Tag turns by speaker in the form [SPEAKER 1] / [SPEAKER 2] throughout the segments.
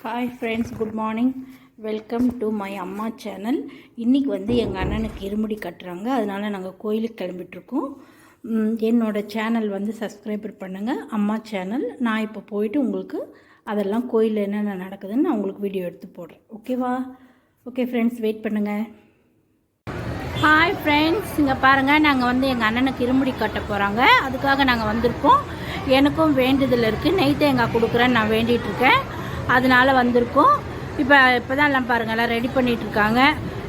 [SPEAKER 1] Hi friends, good morning. Welcome to my அம்மா channel. இன்றைக்கி வந்து எங்கள் அண்ணனுக்கு இருமுடி கட்டுறாங்க, அதனால் நாங்கள் கோயிலுக்கு கிளம்பிட்டுருக்கோம். என்னோடய சேனல் வந்து சப்ஸ்கிரைபர் பண்ணுங்கள், அம்மா சேனல். நான் இப்போ போயிட்டு உங்களுக்கு அதெல்லாம் கோயிலில் என்னென்ன நடக்குதுன்னு நான் உங்களுக்கு வீடியோ எடுத்து போடுறேன். ஓகேவா? ஓகே ஃப்ரெண்ட்ஸ், வெயிட் பண்ணுங்கள். ஹாய் ஃப்ரெண்ட்ஸ், இங்கே பாருங்கள், நாங்கள் வந்து எங்கள் அண்ணனுக்கு இருமுடி கட்ட போகிறாங்க. அதுக்காக நாங்கள் வந்திருக்கோம். எனக்கும் வேண்டுதல் இருக்குது, நெய் தேங்காய் கொடுக்குறேன்னு நான் வேண்டிகிட்ருக்கேன், அதனால் வந்திருக்கோம். இப்போ தான் எல்லாம் பாருங்கள், எல்லாம் ரெடி பண்ணிகிட்ருக்காங்க.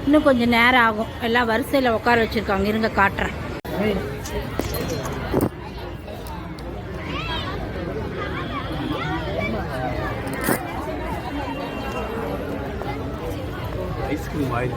[SPEAKER 1] இன்னும் கொஞ்சம் நேரம் ஆகும். எல்லாம் வரிசையில் உட்கார வச்சுருக்காங்க. இருங்க காட்டுறேன்.
[SPEAKER 2] ஐஸ்கிரீம் வாயில்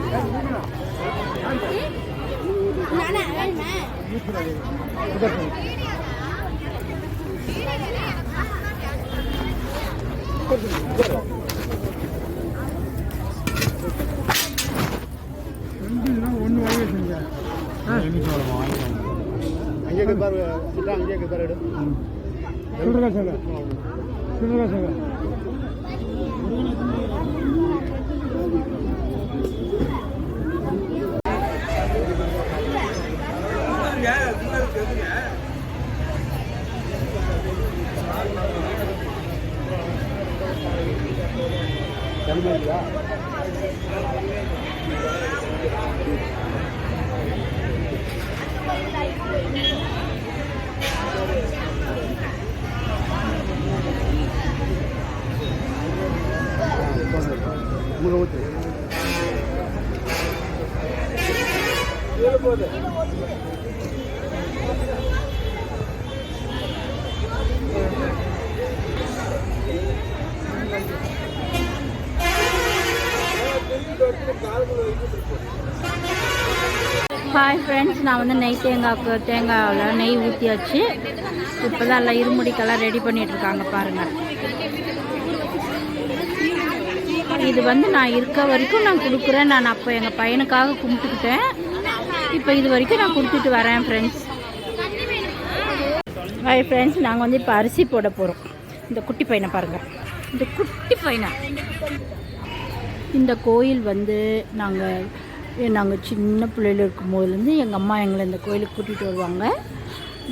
[SPEAKER 2] ஒன்று வாங்கி செஞ்சேன். அங்கே பாரு, அங்கே பாரு. சொல்லுங்க சார், சொல்லுங்க சார்.
[SPEAKER 1] ஹாய் ஃப்ரெண்ட்ஸ், நான் வந்து நெய் தேங்காயில் நெய் ஊற்றியாச்சு. இப்போ தான் எல்லாம் இருமுடிக்கெல்லாம் ரெடி பண்ணிகிட்ருக்காங்க பாருங்கள். இது வந்து நான் இருக்க வரைக்கும் நான் கொடுக்குறேன். நான் அப்போ எங்கள் பையனுக்காக கும்பிட்டுக்கிட்டேன். இப்போ இது வரைக்கும் நான் கொடுத்துட்டு வரேன் ஃப்ரெண்ட்ஸ். ஹாய் ஃப்ரெண்ட்ஸ், நாங்கள் வந்து இப்போ அரிசி போட போகிறோம். இந்த குட்டி பையனை பாருங்கள், இந்த குட்டி பையனை. இந்த கோயில் வந்து நாங்கள் சின்ன பிள்ளையில் இருக்கும்போதுலேருந்து எங்கள் அம்மா எங்களை இந்த கோயிலுக்கு கூட்டிகிட்டு வருவாங்க.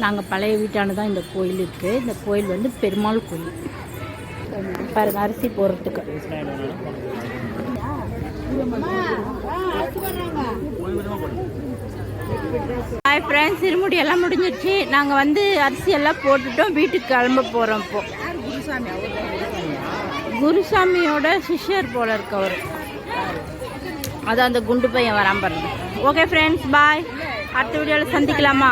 [SPEAKER 1] நாங்கள் பழைய வீட்டான தான் இந்த கோயில் இருக்குது. இந்த கோயில் வந்து பெருமாள் கோயில் பாருங்கள், அரிசி போடுறதுக்கு. ஹாய் ஃப்ரெண்ட்ஸ், இருமுடி எல்லாம் முடிஞ்சிடுச்சு. நாங்கள் வந்து அரிசி எல்லாம் போட்டுட்டோம், வீட்டுக்கு கிளம்ப போகிறோம். இப்போ குருசாமியோட சிஷ்யர் போல இருக்கவர், அதான் அந்த குண்டு பையன் வராமல் பாருங்க. ஓகே ஃப்ரெண்ட்ஸ், பாய். அடுத்த வீடியோவில் சந்திக்கலாமா?